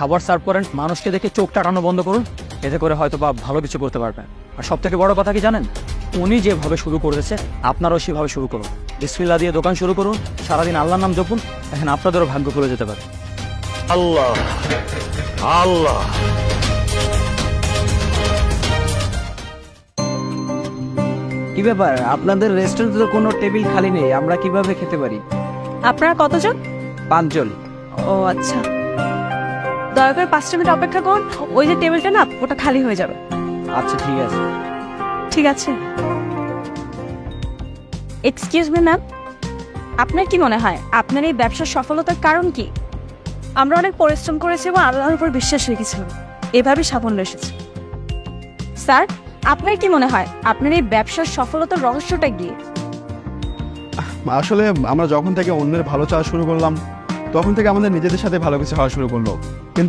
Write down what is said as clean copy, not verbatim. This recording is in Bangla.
খাবার সার্ভ করেন, মানুষকে দেখে চোখ টাকানো বন্ধ করুন, এতে করে হয়তো বা ভালো কিছু করতে পারবেন। আর সব থেকে বড় কথা কি জানেন, উনি যেভাবে শুরু করেছে আপনারাও সেভাবে শুরু করুন। বিসমিল্লাহ দিয়ে দোকান শুরু করুন, সারাদিন আল্লাহর নাম জপুন, এখন আপনাদেরও ভাগ্য খুলে যেতে পারে। আল্লাহ আল্লাহ। কি ব্যাপার, আপনাদের রেস্টুরেন্টে তো কোনো টেবিল খালি নেই, আমরা কিভাবে খেতে পারি? আপনারা কতজন? 5 জন। ও আচ্ছা, দয়া করে 5 মিনিট অপেক্ষা করুন, ওই যে টেবিলটা না ওটা খালি হয়ে যাবে। আচ্ছা ঠিক আছে। ঠিক আছে। এক্সকিউজ মি ম্যাম, আপনার কি মনে হয় আপনার এই ব্যবসার সফলতার কারণ কি? আমরা অনেক পরিশ্রম করেছি এবং আল্লাহর উপর বিশ্বাস রেখেছিলাম, এভাবেই সাফল্য এসেছে। স্যার, আপনার কি মনে হয় আপনার এই ব্যবসার সফলতার রহস্যটা কি? আসলে আমরা যখন থেকে অন্যের ভালো চাওয়া শুরু করলাম, তখন থেকে আমাদের নিজেদের সাথে ভালো কিছু হওয়া শুরু করলো। কিন্তু